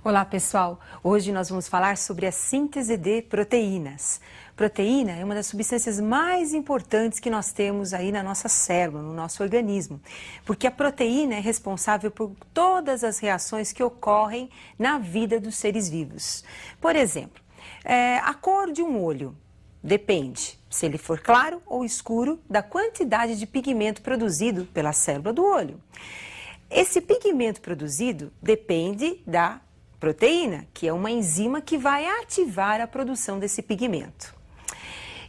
Olá pessoal, hoje nós vamos falar sobre a síntese de proteínas. Proteína é uma das substâncias mais importantes que nós temos aí na nossa célula, no nosso organismo, porque a proteína é responsável por todas as reações que ocorrem na vida dos seres vivos. Por exemplo, a cor de um olho depende, se ele for claro ou escuro, da quantidade de pigmento produzido pela célula do olho. Esse pigmento produzido depende da proteína, que é uma enzima que vai ativar a produção desse pigmento.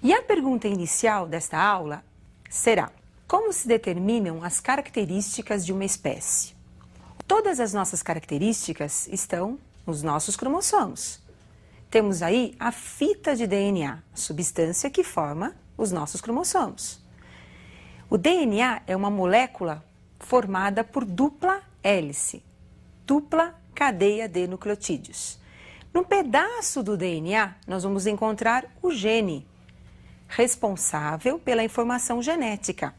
E a pergunta inicial desta aula será: como se determinam as características de uma espécie? Todas as nossas características estão nos nossos cromossomos. Temos aí a fita de DNA, a substância que forma os nossos cromossomos. O DNA é uma molécula formada por dupla hélice, dupla cadeia de nucleotídeos. Num pedaço do DNA, nós vamos encontrar o gene, responsável pela informação genética.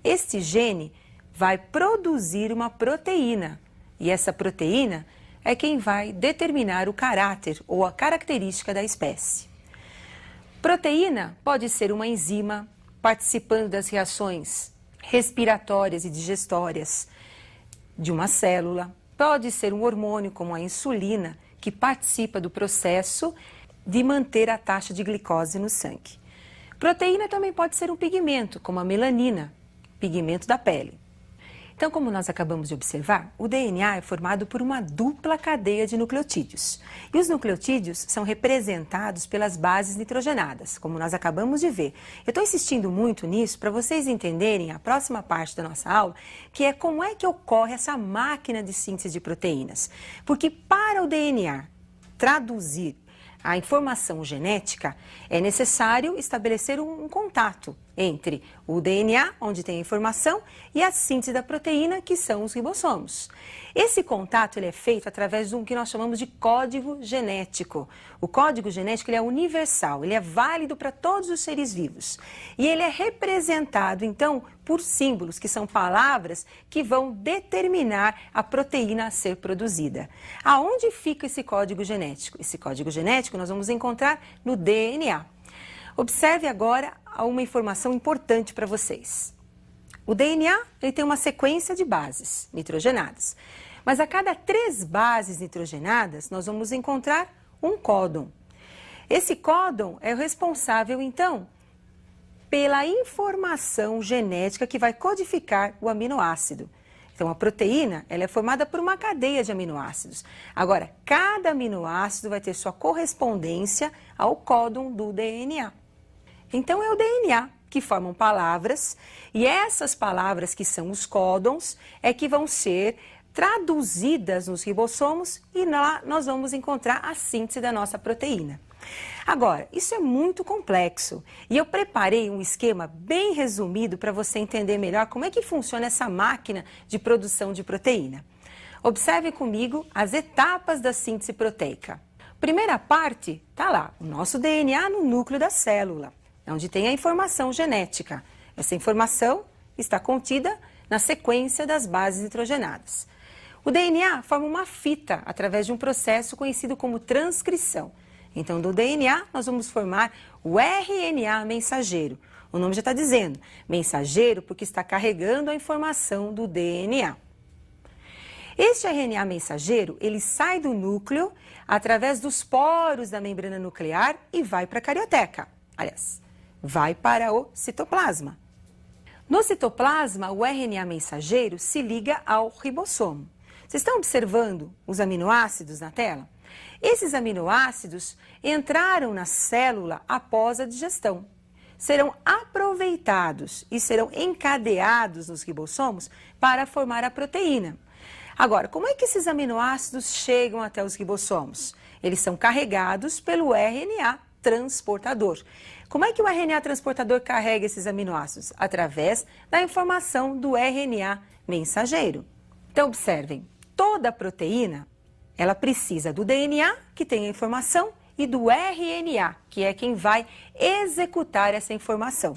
Este gene vai produzir uma proteína, e essa proteína é quem vai determinar o caráter ou a característica da espécie. Proteína pode ser uma enzima participando das reações respiratórias e digestórias de uma célula. Pode ser um hormônio, como a insulina, que participa do processo de manter a taxa de glicose no sangue. Proteína também pode ser um pigmento, como a melanina, pigmento da pele. Então, como nós acabamos de observar, o DNA é formado por uma dupla cadeia de nucleotídeos. E os nucleotídeos são representados pelas bases nitrogenadas, como nós acabamos de ver. Eu estou insistindo muito nisso para vocês entenderem a próxima parte da nossa aula, que é como é que ocorre essa máquina de síntese de proteínas. Porque para o DNA traduzir a informação genética, é necessário estabelecer um contato entre o DNA, onde tem a informação, e a síntese da proteína, que são os ribossomos. Esse contato ele é feito através de um que nós chamamos de código genético. O código genético ele é universal, ele é válido para todos os seres vivos. E ele é representado, então, por símbolos, que são palavras que vão determinar a proteína a ser produzida. Aonde fica esse código genético? Esse código genético nós vamos encontrar no DNA. Observe agora uma informação importante para vocês. O DNA ele tem uma sequência de bases nitrogenadas, mas a cada 3 bases nitrogenadas nós vamos encontrar um códon. Esse códon é o responsável, então, pela informação genética que vai codificar o aminoácido. Então, a proteína ela é formada por uma cadeia de aminoácidos. Agora, cada aminoácido vai ter sua correspondência ao códon do DNA. Então, é o DNA que formam palavras, e essas palavras que são os códons é que vão ser traduzidas nos ribossomos e lá nós vamos encontrar a síntese da nossa proteína. Agora, isso é muito complexo e eu preparei um esquema bem resumido para você entender melhor como é que funciona essa máquina de produção de proteína. Observe comigo as etapas da síntese proteica. Primeira parte, está lá, o nosso DNA no núcleo da célula, onde tem a informação genética. Essa informação está contida na sequência das bases nitrogenadas. O DNA forma uma fita através de um processo conhecido como transcrição. Então, do DNA, nós vamos formar o RNA mensageiro. O nome já está dizendo, mensageiro, porque está carregando a informação do DNA. Este RNA mensageiro, ele sai do núcleo através dos poros da membrana nuclear e vai para a carioteca. Aliás, vai para o citoplasma. No citoplasma, o RNA mensageiro se liga ao ribossomo. Vocês estão observando os aminoácidos na tela? Esses aminoácidos entraram na célula após a digestão. Serão aproveitados e serão encadeados nos ribossomos para formar a proteína. Agora, como é que esses aminoácidos chegam até os ribossomos? Eles são carregados pelo RNA transportador. Como é que o RNA transportador carrega esses aminoácidos? Através da informação do RNA mensageiro. Então, observem, toda proteína, ela precisa do DNA, que tem a informação, e do RNA, que é quem vai executar essa informação.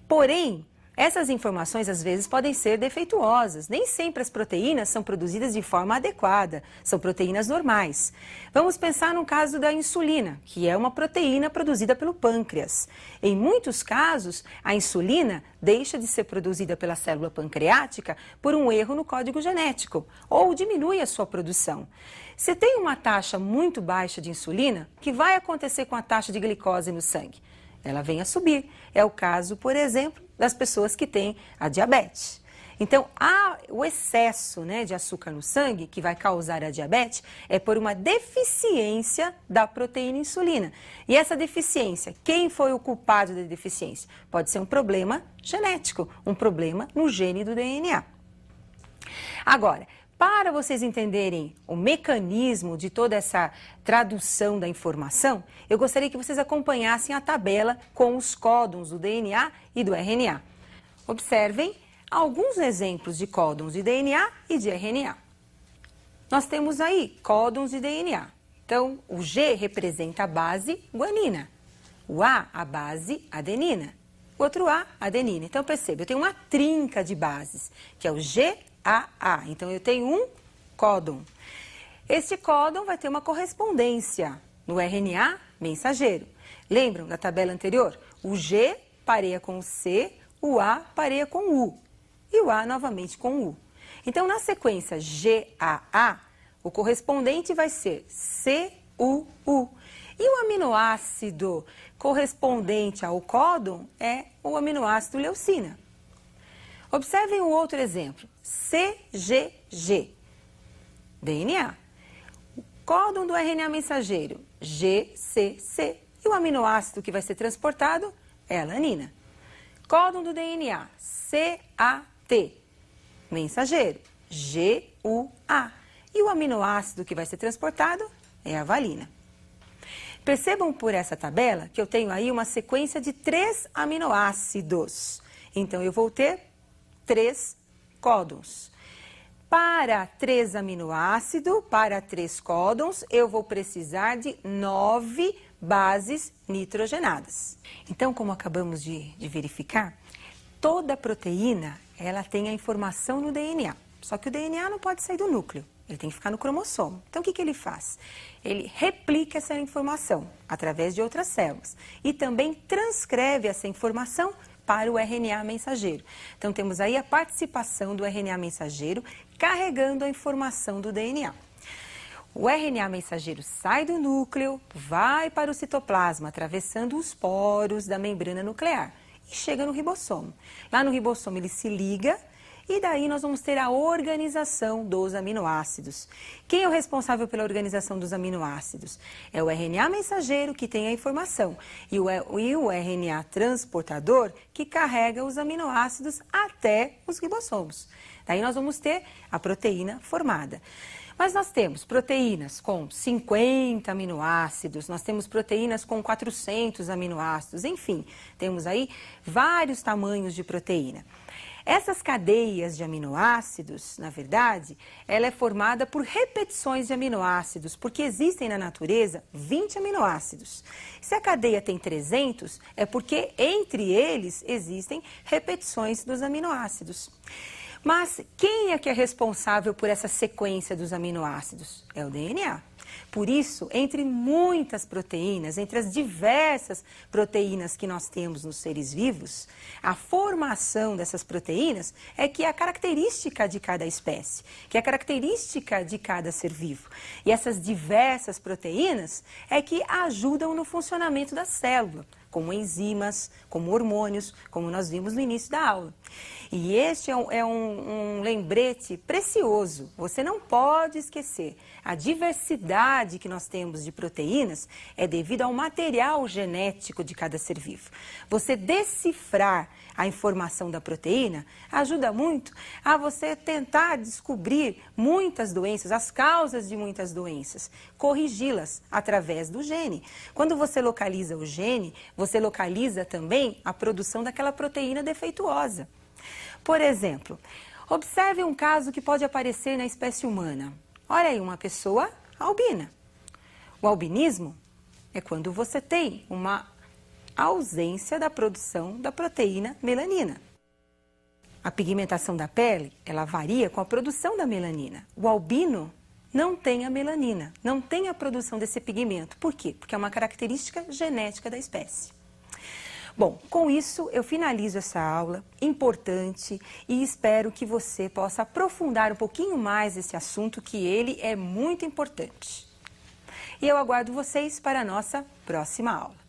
Porém, Essas informações às vezes podem ser defeituosas. Nem sempre as proteínas são produzidas de forma adequada, são proteínas normais. Vamos pensar no caso da insulina, que é uma proteína produzida pelo pâncreas. Em muitos casos, a insulina deixa de ser produzida pela célula pancreática por um erro no código genético, ou diminui a sua produção. Se tem uma taxa muito baixa de insulina, o que vai acontecer com a taxa de glicose no sangue? Ela vem a subir. É o caso, por exemplo, das pessoas que têm a diabetes. Então, o excesso, de açúcar no sangue, que vai causar a diabetes, é por uma deficiência da proteína insulina. E essa deficiência, quem foi o culpado da deficiência? Pode ser um problema genético, um problema no gene do DNA. Agora, para vocês entenderem o mecanismo de toda essa tradução da informação, eu gostaria que vocês acompanhassem a tabela com os códons do DNA e do RNA. Observem alguns exemplos de códons de DNA e de RNA. Nós temos aí códons de DNA. Então, o G representa a base guanina, o A, a base adenina, o outro A, adenina. Então, perceba, eu tenho uma trinca de bases, que é o GAA. Então, eu tenho um códon. Este códon vai ter uma correspondência no RNA mensageiro. Lembram da tabela anterior? O G pareia com o C, o A pareia com o U e o A novamente com o U. Então, na sequência GAA, o correspondente vai ser CUU. E o aminoácido correspondente ao códon é o aminoácido leucina. Observem um outro exemplo, CGG, DNA. O códon do RNA mensageiro, GCC. E o aminoácido que vai ser transportado é a alanina. Códon do DNA, CAT, mensageiro, GUA. E o aminoácido que vai ser transportado é a valina. Percebam por essa tabela que eu tenho aí uma sequência de 3 aminoácidos. Então, eu vou ter 3 códons. Para 3 aminoácidos, para 3 códons, eu vou precisar de 9 bases nitrogenadas. Então, como acabamos de verificar, toda proteína ela tem a informação no DNA. Só que o DNA não pode sair do núcleo, ele tem que ficar no cromossomo. Então, o que ele faz? Ele replica essa informação através de outras células e também transcreve essa informação para o RNA mensageiro. Então, temos aí a participação do RNA mensageiro carregando a informação do DNA. O RNA mensageiro sai do núcleo, vai para o citoplasma, atravessando os poros da membrana nuclear e chega no ribossomo. Lá no ribossomo ele se liga e daí nós vamos ter a organização dos aminoácidos. Quem é o responsável pela organização dos aminoácidos? É o RNA mensageiro que tem a informação e o RNA transportador que carrega os aminoácidos até os ribossomos. Daí nós vamos ter a proteína formada. Mas nós temos proteínas com 50 aminoácidos, nós temos proteínas com 400 aminoácidos, enfim, temos aí vários tamanhos de proteína. Essas cadeias de aminoácidos, na verdade, ela é formada por repetições de aminoácidos, porque existem na natureza 20 aminoácidos. Se a cadeia tem 300, é porque entre eles existem repetições dos aminoácidos. Mas quem é que é responsável por essa sequência dos aminoácidos? É o DNA. Por isso, entre muitas proteínas, entre as diversas proteínas que nós temos nos seres vivos, a formação dessas proteínas é que é a característica de cada espécie, que é a característica de cada ser vivo. E essas diversas proteínas é que ajudam no funcionamento da célula, como enzimas, como hormônios, como nós vimos no início da aula. E este é um lembrete precioso. Você não pode esquecer. A diversidade que nós temos de proteínas é devido ao material genético de cada ser vivo. Você decifrar a informação da proteína ajuda muito a você tentar descobrir muitas doenças, as causas de muitas doenças, corrigi-las através do gene. Quando você localiza o gene, você localiza também a produção daquela proteína defeituosa. Por exemplo, observe um caso que pode aparecer na espécie humana. Olha aí, uma pessoa albina. O albinismo é quando você tem uma ausência da produção da proteína melanina. A pigmentação da pele, ela varia com a produção da melanina. O albino não tem a melanina, não tem a produção desse pigmento. Por quê? Porque é uma característica genética da espécie. Bom, com isso eu finalizo essa aula importante e espero que você possa aprofundar um pouquinho mais esse assunto, que ele é muito importante. E eu aguardo vocês para a nossa próxima aula.